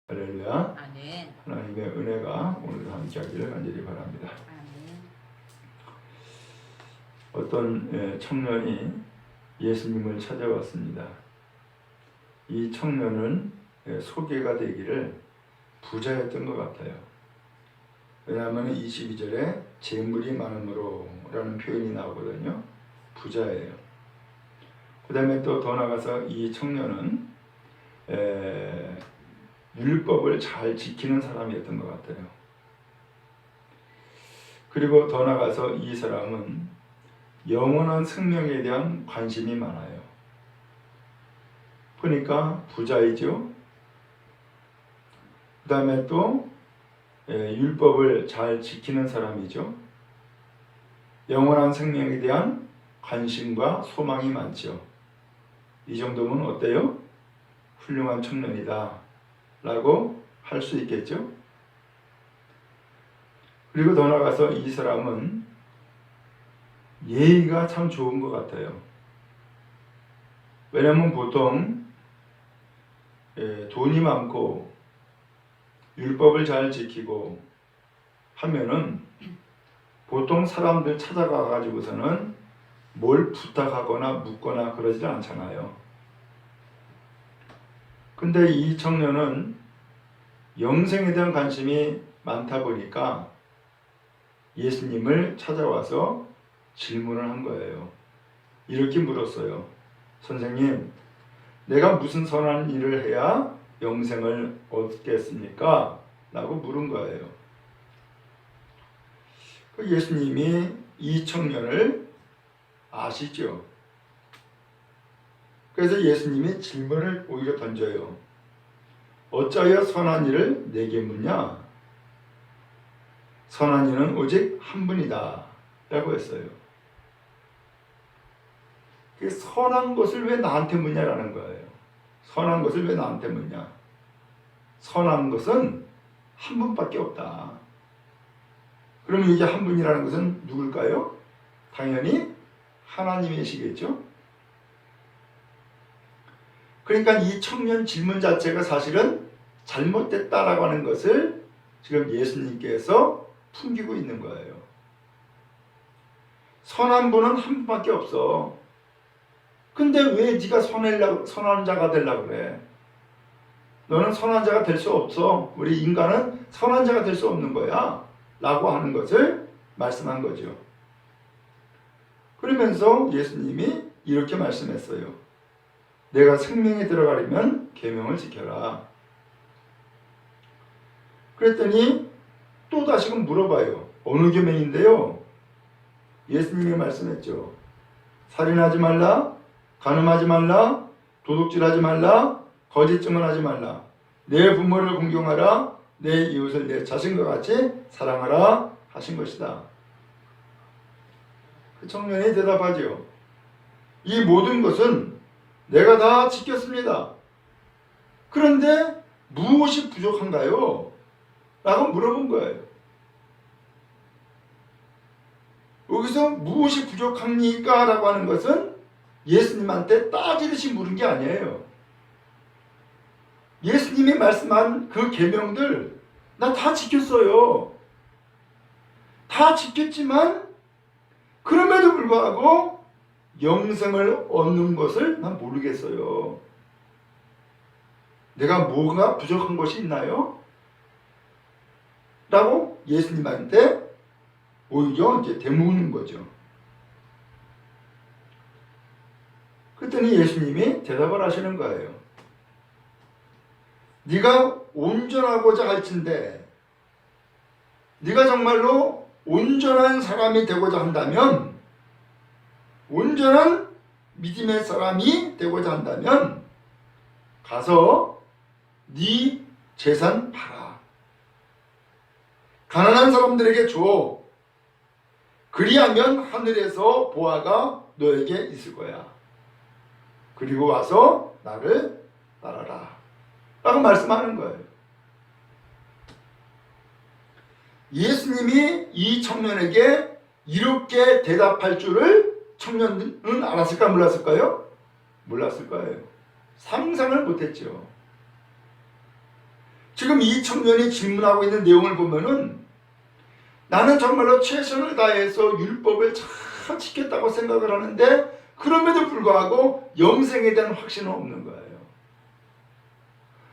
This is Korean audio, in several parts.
할렐루야. 아멘. 하나님의 은혜가 오늘도 함께하기를 간절히 바랍니다. 아멘. 어떤 청년이 예수님을 찾아왔습니다. 이 청년은 소개가 되기를 부자였던 것 같아요. 왜냐하면 22절에 재물이 많음으로 라는 표현이 나오거든요. 부자예요. 그 다음에 또 더 나가서 이 청년은 율법을 잘 지키는 사람이었던 것 같아요. 그리고 더 나가서 이 사람은 영원한 생명에 대한 관심이 많아요. 그러니까 부자이죠. 그 다음에 또 율법을 잘 지키는 사람이죠. 영원한 생명에 대한 관심과 소망이 많죠. 이 정도면 어때요? 훌륭한 청년이다 라고 할 수 있겠죠. 그리고 더 나가서 이 사람은 예의가 참 좋은 것 같아요. 왜냐하면 보통 돈이 많고 율법을 잘 지키고 하면은 보통 사람들 찾아가 가지고서는 뭘 부탁하거나 묻거나 그러지 않잖아요. 근데 이 청년은 영생에 대한 관심이 많다 보니까 예수님을 찾아와서 질문을 한 거예요. 이렇게 물었어요. 선생님, 내가 무슨 선한 일을 해야 영생을 얻겠습니까? 라고 물은 거예요. 예수님이 이 청년을 아시죠? 그래서 예수님이 질문을 오히려 던져요. 어찌하여 선한 일을 내게 묻냐? 선한 이는 오직 한 분이다 라고 했어요. 선한 것을 왜 나한테 묻냐라는 거예요. 선한 것을 왜 나한테 묻냐? 선한 것은 한 분밖에 없다. 그러면 이게 한 분이라는 것은 누굴까요? 당연히 하나님이시겠죠? 그러니까 이 청년 질문 자체가 사실은 잘못됐다라고 하는 것을 지금 예수님께서 풍기고 있는 거예요. 선한 분은 한 분밖에 없어. 근데 왜 네가 선한 자가 되려고 그래? 너는 선한 자가 될 수 없어. 우리 인간은 선한 자가 될 수 없는 거야. 라고 하는 것을 말씀한 거죠. 그러면서 예수님이 이렇게 말씀했어요. 내가 생명에 들어가려면 계명을 지켜라. 그랬더니 또 다시금 물어봐요. 어느 계명인데요? 예수님이 말씀했죠. 살인하지 말라, 간음하지 말라, 도둑질하지 말라, 거짓 증언하지 말라. 내 부모를 공경하라, 내 이웃을 내 자신과 같이 사랑하라 하신 것이다. 그 청년이 대답하죠. 이 모든 것은 내가 다 지켰습니다. 그런데 무엇이 부족한가요? 라고 물어본 거예요. 여기서 무엇이 부족합니까? 라고 하는 것은 예수님한테 따지듯이 물은 게 아니에요. 예수님이 말씀한 그 계명들 나 다 지켰어요. 다 지켰지만 그럼에도 불구하고 영생을 얻는 것을 난 모르겠어요. 내가 뭐가 부족한 것이 있나요? 라고 예수님한테 오히려 이제 되묻는 거죠. 그랬더니 예수님이 대답을 하시는 거예요. 네가 온전하고자 할진대 네가 정말로 온전한 사람이 되고자 한다면, 온전한 믿음의 사람이 되고자 한다면 가서 네 재산 팔아. 가난한 사람들에게 줘. 그리하면 하늘에서 보화가 너에게 있을 거야. 그리고 와서 나를 따라라. 라고 말씀하는 거예요. 예수님이 이 청년에게 이렇게 대답할 줄을 청년은 알았을까 몰랐을까요? 몰랐을 거예요. 상상을 못했죠. 지금 이 청년이 질문하고 있는 내용을 보면은 나는 정말로 최선을 다해서 율법을 잘 지켰다고 생각을 하는데 그럼에도 불구하고 영생에 대한 확신은 없는 거예요.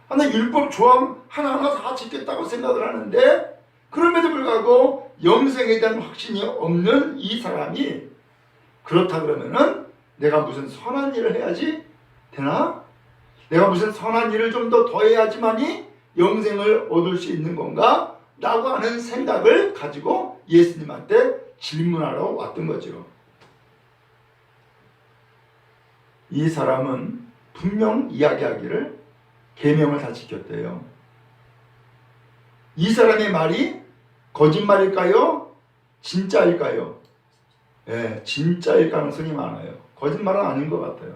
하나 율법 조항 하나하나 다 지켰다고 생각을 하는데 그럼에도 불구하고 영생에 대한 확신이 없는 이 사람이 그렇다 그러면은 내가 무슨 선한 일을 해야지 되나? 내가 무슨 선한 일을 좀 더 해야지만이 영생을 얻을 수 있는 건가? 라고 하는 생각을 가지고 예수님한테 질문하러 왔던 거죠. 이 사람은 분명 이야기하기를 계명을 다 지켰대요. 이 사람의 말이 거짓말일까요? 진짜일까요? 네, 진짜일 가능성이 많아요. 거짓말은 아닌 것 같아요.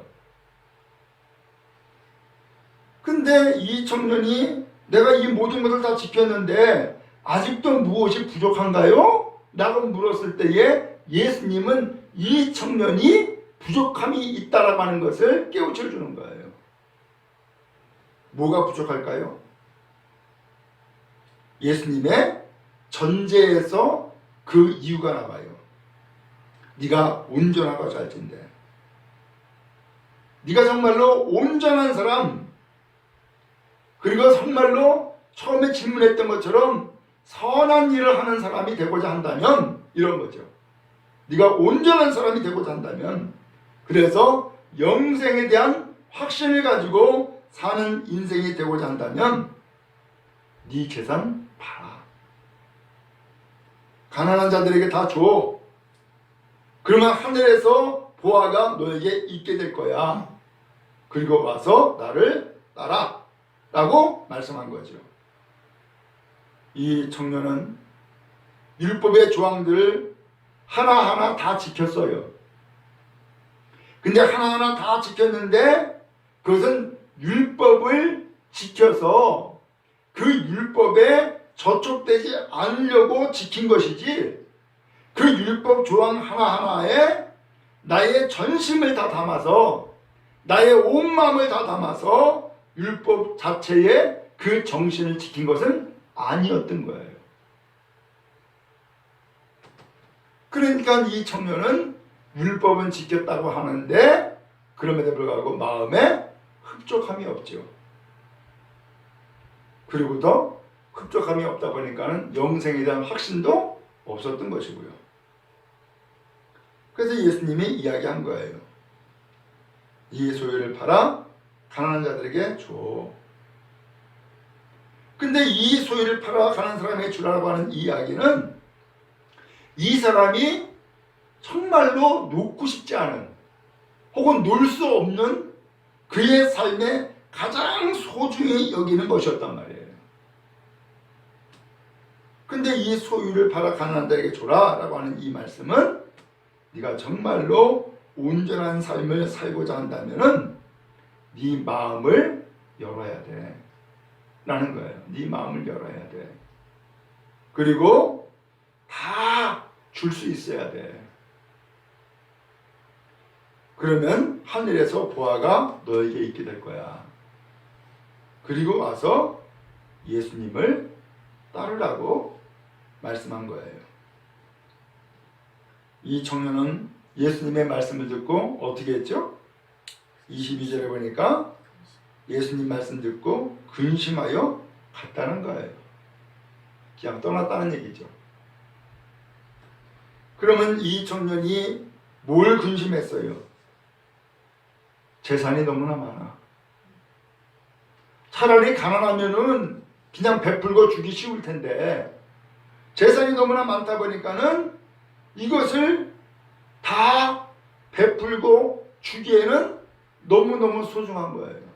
근데 이 청년이 내가 이 모든 것을 다 지켰는데 아직도 무엇이 부족한가요? 라고 물었을 때에 예수님은 이 청년이 부족함이 있다라고 하는 것을 깨우쳐 주는 거예요. 뭐가 부족할까요? 예수님의 전제에서 그 이유가 나와요. 네가 온전하고 잘진대. 네가 정말로 온전한 사람, 그리고 정말로 처음에 질문했던 것처럼 선한 일을 하는 사람이 되고자 한다면 이런 거죠. 네가 온전한 사람이 되고자 한다면, 그래서 영생에 대한 확신을 가지고 사는 인생이 되고자 한다면 네 재산 팔아. 가난한 자들에게 다 줘. 그러면 하늘에서 보화가 너에게 있게 될 거야. 그리고 와서 나를 따라 라고 말씀한 거죠. 이 청년은 율법의 조항들을 하나하나 다 지켰어요. 근데 하나하나 다 지켰는데 그것은 율법을 지켜서 그 율법에 저촉되지 않으려고 지킨 것이지, 그 율법 조항 하나하나에 나의 전심을 다 담아서, 나의 온 마음을 다 담아서 율법 자체에 그 정신을 지킨 것은 아니었던 거예요. 그러니까 이 청년은 율법은 지켰다고 하는데 그럼에도 불구하고 마음에 흡족함이 없죠. 그리고 더 흡족함이 없다 보니까는 영생에 대한 확신도 없었던 것이고요. 그래서 예수님이 이야기한 거예요. 이 소유를 팔아 가난한 자들에게 줘. 근데 이 소유를 팔아 가난한 사람에게 주라고 하는 이 이야기는 이 사람이 정말로 놓고 싶지 않은, 혹은 놓을 수 없는 그의 삶에 가장 소중히 여기는 것이었단 말이에요. 근데 이 소유를 팔아 가난한 자에게 줘라 라고 하는 이 말씀은 네가 정말로 온전한 삶을 살고자 한다면은 네 마음을 열어야 돼 라는 거예요. 네 마음을 열어야 돼. 그리고 다 줄 수 있어야 돼. 그러면 하늘에서 보화가 너에게 있게 될 거야. 그리고 와서 예수님을 따르라고 말씀한 거예요. 이 청년은 예수님의 말씀을 듣고 어떻게 했죠? 22절에 보니까 예수님 말씀 듣고 근심하여 갔다는 거예요. 그냥 떠났다는 얘기죠. 그러면 이 청년이 뭘 근심했어요? 재산이 너무나 많아. 차라리 가난하면은 그냥 베풀고 주기 쉬울 텐데 재산이 너무나 많다 보니까는 이것을 다 베풀고 주기에는 너무너무 소중한 거예요.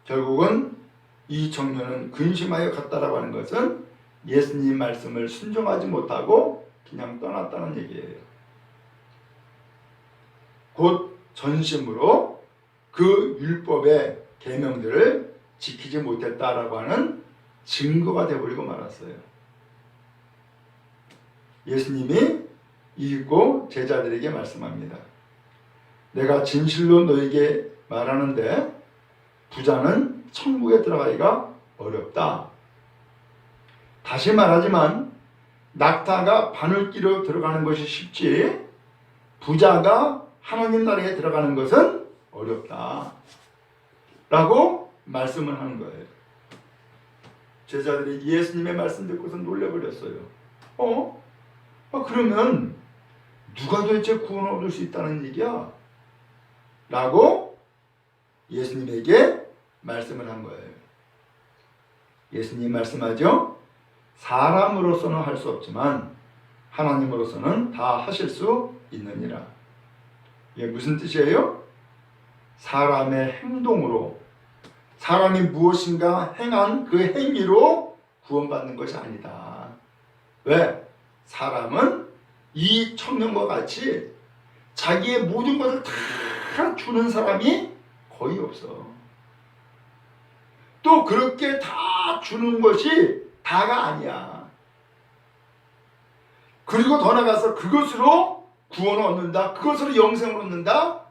결국은 이 청년은 근심하여 갔다라고 하는 것은 예수님 말씀을 순종하지 못하고 그냥 떠났다는 얘기예요. 곧 전심으로 그 율법의 계명들을 지키지 못했다라고 하는 증거가 되어버리고 말았어요. 예수님이 읽고 제자들에게 말씀합니다. 내가 진실로 너에게 말하는데 부자는 천국에 들어가기가 어렵다. 다시 말하지만 낙타가 바늘기로 들어가는 것이 쉽지 부자가 하나님 나라에 들어가는 것은 어렵다 라고 말씀을 하는 거예요. 제자들이 예수님의 말씀 듣고서 놀라버렸어요. 그러면 누가 도대체 구원을 얻을 수 있다는 얘기야? 라고 예수님에게 말씀을 한 거예요. 예수님 말씀하죠. 사람으로서는 할 수 없지만 하나님으로서는 다 하실 수 있느니라. 이게 무슨 뜻이에요? 사람의 행동으로, 사람이 무엇인가 행한 그 행위로 구원받는 것이 아니다. 왜? 사람은 이 청년과 같이 자기의 모든 것을 다 주는 사람이 거의 없어. 또 그렇게 다 주는 것이 다가 아니야. 그리고 더 나아가서 그것으로 구원을 얻는다, 그것으로 영생을 얻는다,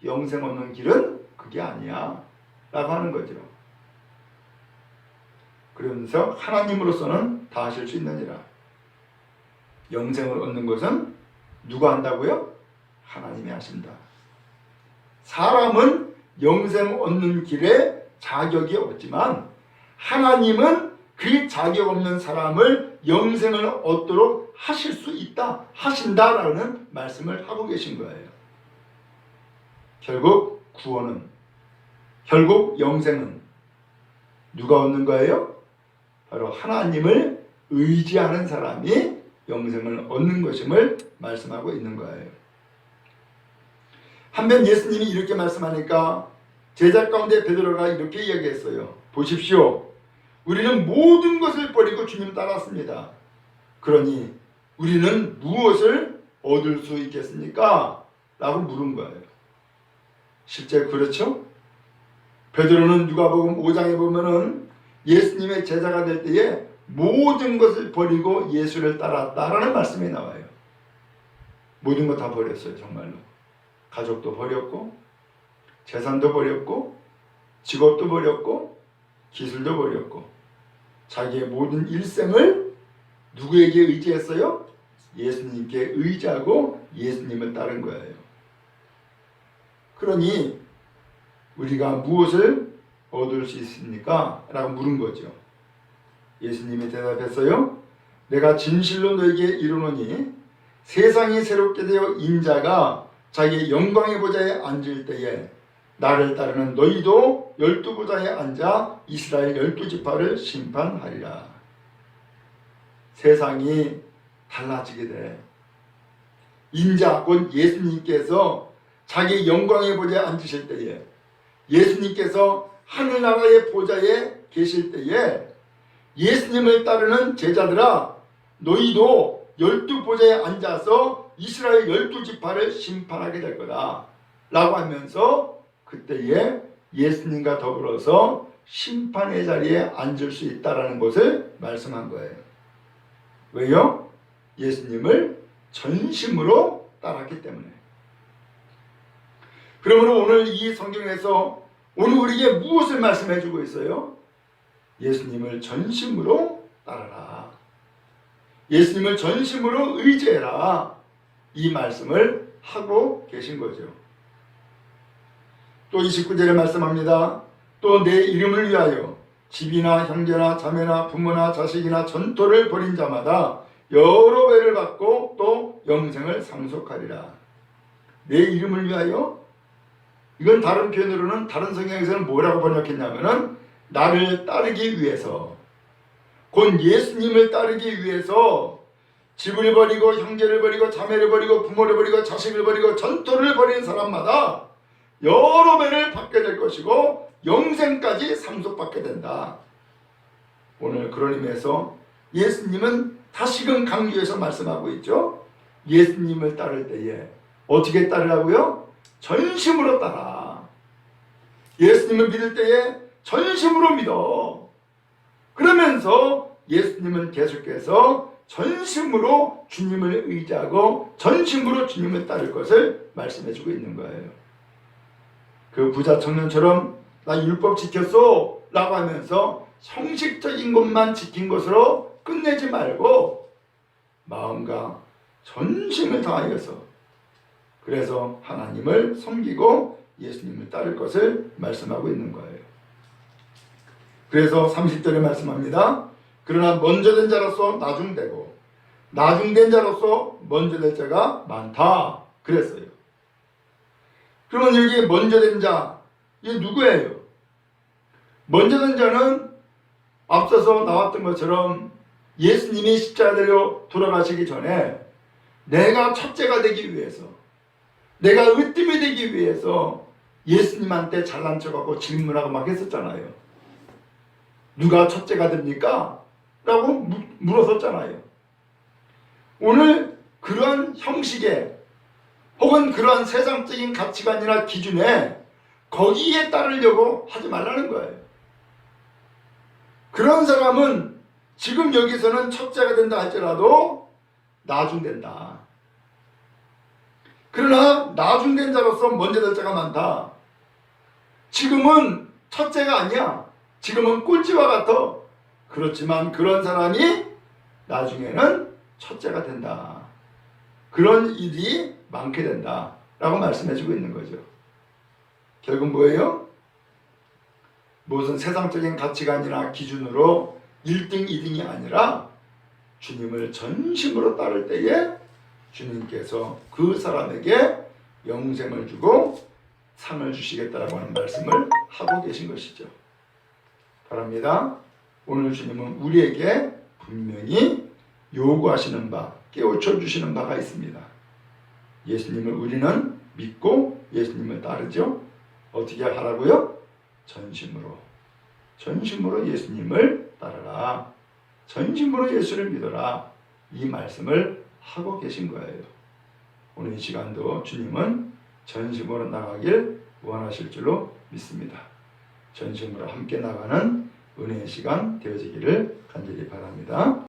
영생 얻는 길은 그게 아니야 라고 하는 거죠. 그러면서 하나님으로서는 다 하실 수 있느니라. 영생을 얻는 것은 누가 한다고요? 하나님이 하신다. 사람은 영생 얻는 길에 자격이 없지만 하나님은 그 자격 없는 사람을 영생을 얻도록 하실 수 있다, 하신다라는 말씀을 하고 계신 거예요. 결국 구원은, 결국 영생은 누가 얻는 거예요? 바로 하나님을 의지하는 사람이 영생을 얻는 것임을 말씀하고 있는 거예요. 한편 예수님이 이렇게 말씀하니까 제자 가운데 베드로가 이렇게 이야기했어요. 보십시오. 우리는 모든 것을 버리고 주님 따랐습니다. 그러니 우리는 무엇을 얻을 수 있겠습니까? 라고 물은 거예요. 실제 그렇죠? 베드로는 누가복음 5장에 보면은 예수님의 제자가 될 때에 모든 것을 버리고 예수를 따랐다라는 말씀이 나와요. 모든 것 다 버렸어요. 정말로. 가족도 버렸고 재산도 버렸고 직업도 버렸고 기술도 버렸고 자기의 모든 일생을 누구에게 의지했어요? 예수님께 의지하고 예수님을 따른 거예요. 그러니 우리가 무엇을 얻을 수 있습니까? 라고 물은 거죠. 예수님이 대답했어요. 내가 진실로 너에게 이르노니 세상이 새롭게 되어 인자가 자기의 영광의 보좌에 앉을 때에 나를 따르는 너희도 12보좌에 앉아 이스라엘 12지파를 심판하리라. 세상이 달라지게 돼. 인자 곧 예수님께서 자기 영광의 보좌에 앉으실 때에, 예수님께서 하늘나라의 보좌에 계실 때에 예수님을 따르는 제자들아 너희도 12보좌에 앉아서 이스라엘 12지파를 심판하게 될 거다 라고 하면서 그때에 예수님과 더불어서 심판의 자리에 앉을 수 있다는 것을 말씀한 거예요. 왜요? 예수님을 전심으로 따랐기 때문에. 그러므로 오늘 이 성경에서 오늘 우리에게 무엇을 말씀해 주고 있어요? 예수님을 전심으로 따라라. 예수님을 전심으로 의지해라. 이 말씀을 하고 계신 거죠. 또 29절에 말씀합니다. 또 내 이름을 위하여 집이나 형제나 자매나 부모나 자식이나 전토를 벌인 자마다 여러 배를 받고 또 영생을 상속하리라. 내 이름을 위하여? 이건 다른 표현으로는, 다른 성경에서는 뭐라고 번역했냐면은 나를 따르기 위해서, 곧 예수님을 따르기 위해서 집을 버리고 형제를 버리고 자매를 버리고 부모를 버리고 자식을 버리고 전토를 벌이는 사람마다 여러 배를 받게 될 것이고 영생까지 상속받게 된다. 오늘 그런 의미에서 예수님은 다시금 강조해서 말씀하고 있죠. 예수님을 따를 때에 어떻게 따르라고요? 전심으로 따라. 예수님을 믿을 때에 전심으로 믿어. 그러면서 예수님은 계속해서 전심으로 주님을 의지하고 전심으로 주님을 따를 것을 말씀해주고 있는 거예요. 그 부자 청년처럼 나 율법 지켰어 라고 하면서 형식적인 것만 지킨 것으로 끝내지 말고 마음과 전심을 다하여서 그래서 하나님을 섬기고 예수님을 따를 것을 말씀하고 있는 거예요. 그래서 30절에 말씀합니다. 그러나 먼저 된 자로서 나중되고 나중된 자로서 먼저 될 자가 많다 그랬어요. 그러면 여기 먼저 된 자, 이게 누구예요? 먼저 된 자는 앞서서 나왔던 것처럼 예수님이 십자가대로 돌아가시기 전에 내가 첫째가 되기 위해서, 내가 으뜸이 되기 위해서 예수님한테 잘난 척하고 질문하고 막 했었잖아요. 누가 첫째가 됩니까? 라고 물었었잖아요. 오늘 그러한 형식에 혹은 그러한 세상적인 가치관이나 기준에 거기에 따르려고 하지 말라는 거예요. 그런 사람은 지금 여기서는 첫째가 된다 할지라도 나중된다. 그러나 나중된 자로서 먼저 될 자가 많다. 지금은 첫째가 아니야. 지금은 꼴찌와 같아. 그렇지만 그런 사람이 나중에는 첫째가 된다. 그런 일이 많게 된다 라고 말씀해주고 있는 거죠. 결국 뭐예요? 무슨 세상적인 가치관이나 기준으로 1등, 2등이 아니라 주님을 전심으로 따를 때에 주님께서 그 사람에게 영생을 주고 상을 주시겠다라고 하는 말씀을 하고 계신 것이죠. 바랍니다. 오늘 주님은 우리에게 분명히 요구하시는 바, 깨우쳐 주시는 바가 있습니다. 예수님을 우리는 믿고 예수님을 따르죠. 어떻게 하라고요? 전심으로 예수님을 따르라. 전심으로 예수를 믿어라. 이 말씀을 하고 계신 거예요. 오늘 이 시간도 주님은 전심으로 나가길 원하실 줄로 믿습니다. 전심으로 함께 나가는 은혜의 시간 되어지기를 간절히 바랍니다.